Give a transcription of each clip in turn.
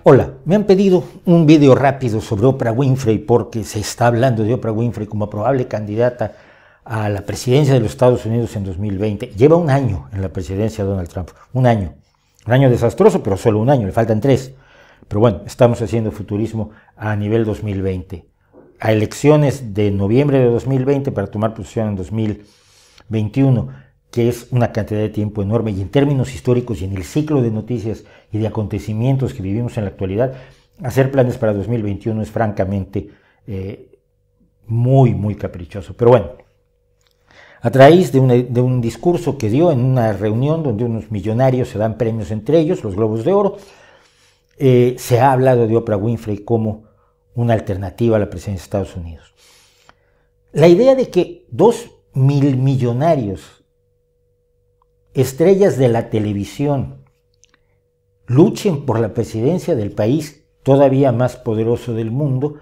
Hola, me han pedido un video rápido sobre Oprah Winfrey porque se está hablando de Oprah Winfrey como probable candidata a la presidencia de los Estados Unidos en 2020. Lleva un año en la presidencia de Donald Trump, un año desastroso, pero solo un año, le faltan 3. Pero bueno, estamos haciendo futurismo a nivel 2020. A elecciones de noviembre de 2020 para tomar posición en 2021, que es una cantidad de tiempo enorme, y en términos históricos y en el ciclo de noticias y de acontecimientos que vivimos en la actualidad, hacer planes para 2021 es francamente muy caprichoso. Pero bueno, a raíz de un discurso que dio en una reunión donde unos millonarios se dan premios entre ellos, los Globos de Oro, se ha hablado de Oprah Winfrey como una alternativa a la presidencia de Estados Unidos. La idea de que 2.000 millonarios, estrellas de la televisión, luchen por la presidencia del país todavía más poderoso del mundo,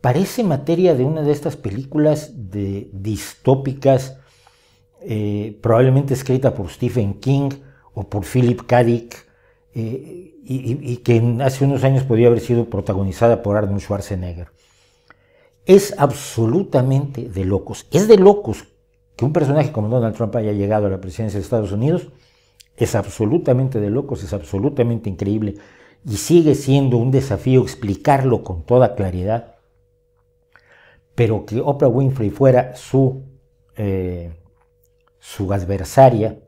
parece materia de una de estas películas distópicas, probablemente escrita por Stephen King o por Philip K. Dick, y que hace unos años podría haber sido protagonizada por Arnold Schwarzenegger. Es absolutamente de locos. Es de locos que un personaje como Donald Trump haya llegado a la presidencia de Estados Unidos. Es absolutamente de locos, es absolutamente increíble, y sigue siendo un desafío explicarlo con toda claridad. Pero que Oprah Winfrey fuera su adversaria,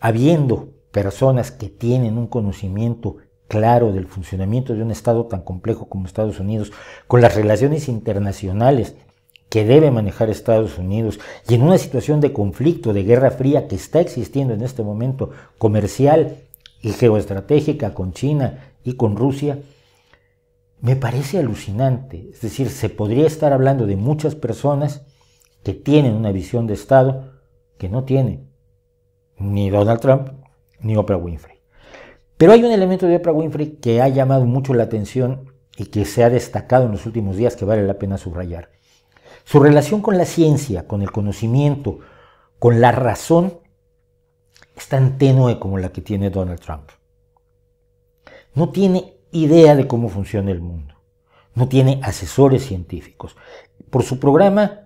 habiendo personas que tienen un conocimiento claro del funcionamiento de un Estado tan complejo como Estados Unidos, con las relaciones internacionales que debe manejar Estados Unidos, y en una situación de conflicto, de guerra fría que está existiendo en este momento, comercial y geoestratégica con China y con Rusia, me parece alucinante. Es decir, se podría estar hablando de muchas personas que tienen una visión de Estado que no tiene ni Donald Trump ni Oprah Winfrey. Pero hay un elemento de Oprah Winfrey que ha llamado mucho la atención y que se ha destacado en los últimos días, que vale la pena subrayar. Su relación con la ciencia, con el conocimiento, con la razón, es tan tenue como la que tiene Donald Trump. No tiene idea de cómo funciona el mundo. No tiene asesores científicos. Por su programa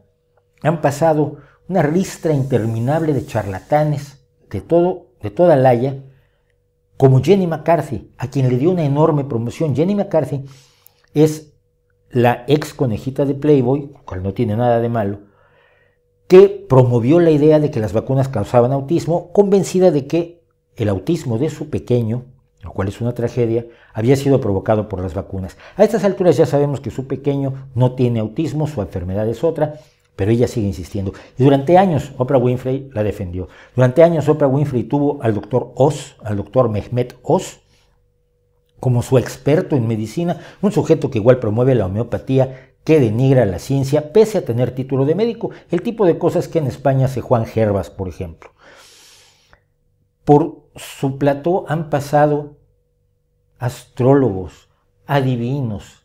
han pasado una ristra interminable de charlatanes de toda laya, como Jenny McCarthy, a quien le dio una enorme promoción. Jenny McCarthy es la ex conejita de Playboy, lo cual no tiene nada de malo, que promovió la idea de que las vacunas causaban autismo, convencida de que el autismo de su pequeño, lo cual es una tragedia, había sido provocado por las vacunas. A estas alturas ya sabemos que su pequeño no tiene autismo, su enfermedad es otra, pero ella sigue insistiendo. Y durante años Oprah Winfrey la defendió. Durante años Oprah Winfrey tuvo al doctor Oz, al doctor Mehmet Oz, como su experto en medicina, un sujeto que igual promueve la homeopatía, que denigra la ciencia, pese a tener título de médico, el tipo de cosas que en España hace Juan Gervas, por ejemplo. Por su plató han pasado astrólogos, adivinos,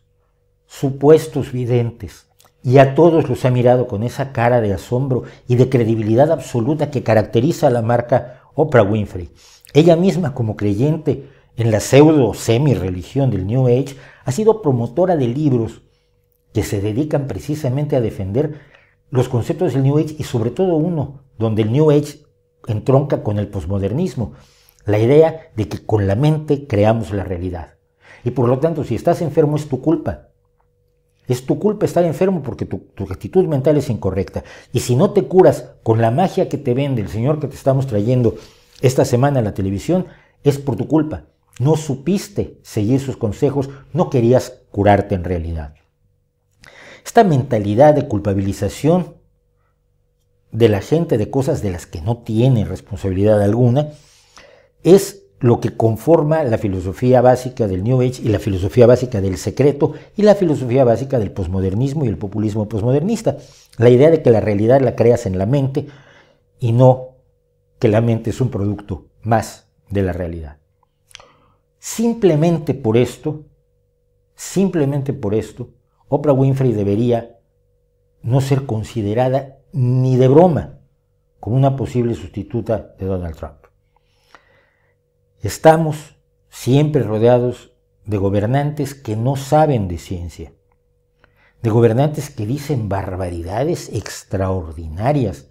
supuestos videntes, y a todos los ha mirado con esa cara de asombro y de credibilidad absoluta que caracteriza a la marca Oprah Winfrey. Ella misma, como creyente en la pseudo-semi-religión del New Age, ha sido promotora de libros que se dedican precisamente a defender los conceptos del New Age, y sobre todo uno donde el New Age entronca con el posmodernismo, la idea de que con la mente creamos la realidad. Y por lo tanto, si estás enfermo es tu culpa. Es tu culpa estar enfermo porque tu actitud mental es incorrecta. Y si no te curas con la magia que te vende el señor que te estamos trayendo esta semana a la televisión, es por tu culpa. No supiste seguir sus consejos, no querías curarte en realidad. Esta mentalidad de culpabilización de la gente de cosas de las que no tiene responsabilidad alguna es lo que conforma la filosofía básica del New Age y la filosofía básica del secreto y la filosofía básica del posmodernismo y el populismo posmodernista. La idea de que la realidad la creas en la mente y no que la mente es un producto más de la realidad. Simplemente por esto, Oprah Winfrey debería no ser considerada ni de broma como una posible sustituta de Donald Trump. Estamos siempre rodeados de gobernantes que no saben de ciencia, de gobernantes que dicen barbaridades extraordinarias,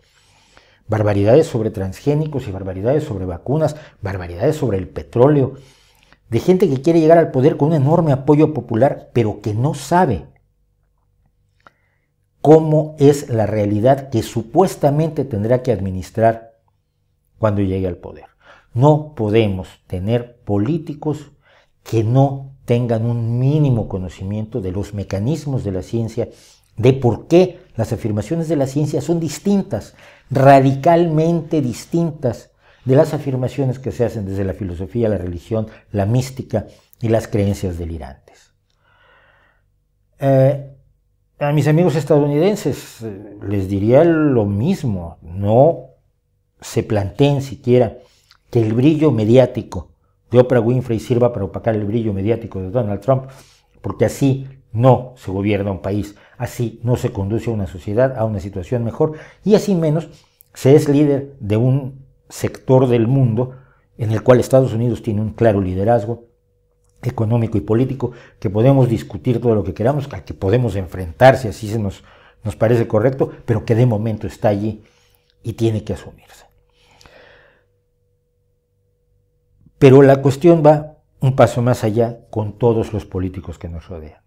barbaridades sobre transgénicos y barbaridades sobre vacunas, barbaridades sobre el petróleo, de gente que quiere llegar al poder con un enorme apoyo popular, pero que no sabe cómo es la realidad que supuestamente tendrá que administrar cuando llegue al poder. No podemos tener políticos que no tengan un mínimo conocimiento de los mecanismos de la ciencia, de por qué las afirmaciones de la ciencia son distintas, radicalmente distintas de las afirmaciones que se hacen desde la filosofía, la religión, la mística y las creencias delirantes. A mis amigos estadounidenses les diría lo mismo, no se planteen siquiera que el brillo mediático de Oprah Winfrey sirva para opacar el brillo mediático de Donald Trump, porque así no se gobierna un país, así no se conduce a una sociedad a una situación mejor, y así menos se es líder de un sector del mundo en el cual Estados Unidos tiene un claro liderazgo económico y político, que podemos discutir todo lo que queramos, al que podemos enfrentar si así nos parece correcto, pero que de momento está allí y tiene que asumirse. Pero la cuestión va un paso más allá con todos los políticos que nos rodean.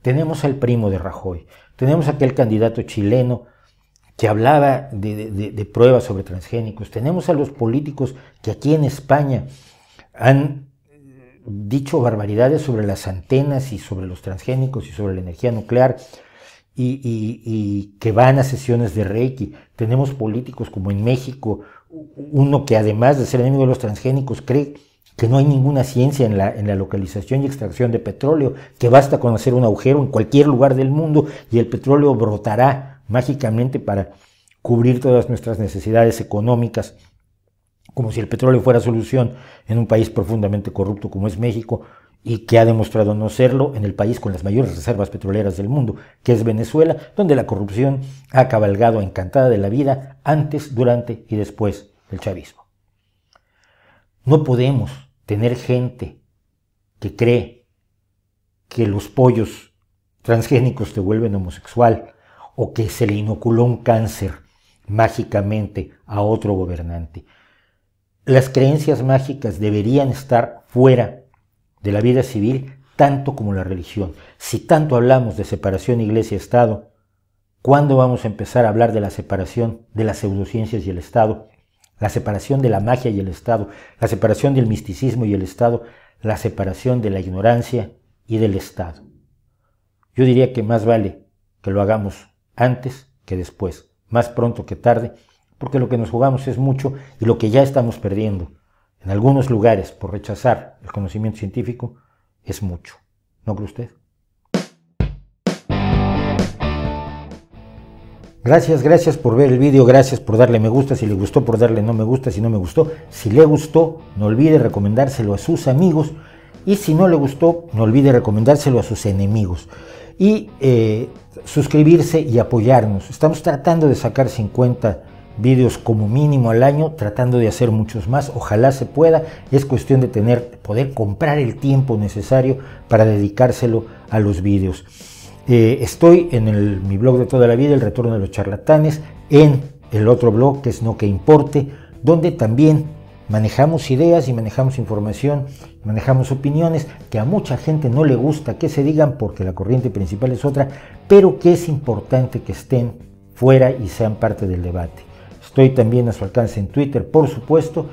Tenemos al primo de Rajoy, tenemos aquel candidato chileno que hablaba de pruebas sobre transgénicos, tenemos a los políticos que aquí en España han dicho barbaridades sobre las antenas y sobre los transgénicos y sobre la energía nuclear y que van a sesiones de Reiki. Tenemos políticos como en México, uno que además de ser enemigo de los transgénicos cree que no hay ninguna ciencia en la localización y extracción de petróleo, que basta con hacer un agujero en cualquier lugar del mundo y el petróleo brotará mágicamente para cubrir todas nuestras necesidades económicas, como si el petróleo fuera solución en un país profundamente corrupto como es México y que ha demostrado no serlo en el país con las mayores reservas petroleras del mundo, que es Venezuela, donde la corrupción ha cabalgado encantada de la vida antes, durante y después del chavismo. No podemos tener gente que cree que los pollos transgénicos te vuelven homosexual o que se le inoculó un cáncer mágicamente a otro gobernante. Las creencias mágicas deberían estar fuera de la vida civil tanto como la religión. Si tanto hablamos de separación iglesia-estado, ¿cuándo vamos a empezar a hablar de la separación de las pseudociencias y el Estado? La separación de la magia y el Estado, la separación del misticismo y el Estado, la separación de la ignorancia y del Estado. Yo diría que más vale que lo hagamos antes que después, más pronto que tarde, porque lo que nos jugamos es mucho y lo que ya estamos perdiendo en algunos lugares por rechazar el conocimiento científico es mucho. ¿No cree usted? Gracias por ver el vídeo, gracias por darle me gusta, si le gustó por darle no me gusta, si no me gustó. Si le gustó, no olvide recomendárselo a sus amigos y si no le gustó, no olvide recomendárselo a sus enemigos. Y suscribirse y apoyarnos. Estamos tratando de sacar 50 vídeos como mínimo al año, tratando de hacer muchos más, ojalá se pueda. Es cuestión de poder comprar el tiempo necesario para dedicárselo a los vídeos. Estoy en mi blog de toda la vida, El Retorno de los Charlatanes, en el otro blog que es No Que Importe, donde también manejamos ideas y manejamos información, manejamos opiniones que a mucha gente no le gusta que se digan porque la corriente principal es otra, pero que es importante que estén fuera y sean parte del debate. Estoy también a su alcance en Twitter, por supuesto,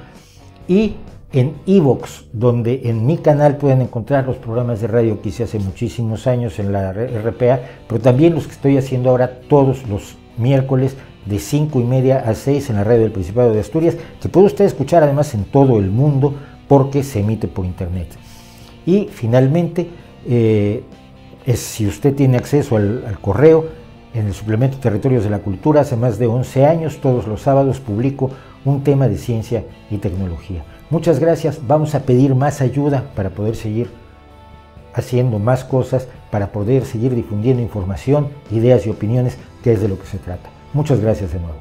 y en iVoox, donde en mi canal pueden encontrar los programas de radio que hice hace muchísimos años en la RPA, pero también los que estoy haciendo ahora todos los miércoles de 5:30 a 6 en la radio del Principado de Asturias, que puede usted escuchar además en todo el mundo porque se emite por internet. Y finalmente, si usted tiene acceso al correo, en el suplemento Territorios de la Cultura, hace más de 11 años, todos los sábados publico un tema de ciencia y tecnología. Muchas gracias, vamos a pedir más ayuda para poder seguir haciendo más cosas, para poder seguir difundiendo información, ideas y opiniones, que es de lo que se trata. Muchas gracias de nuevo.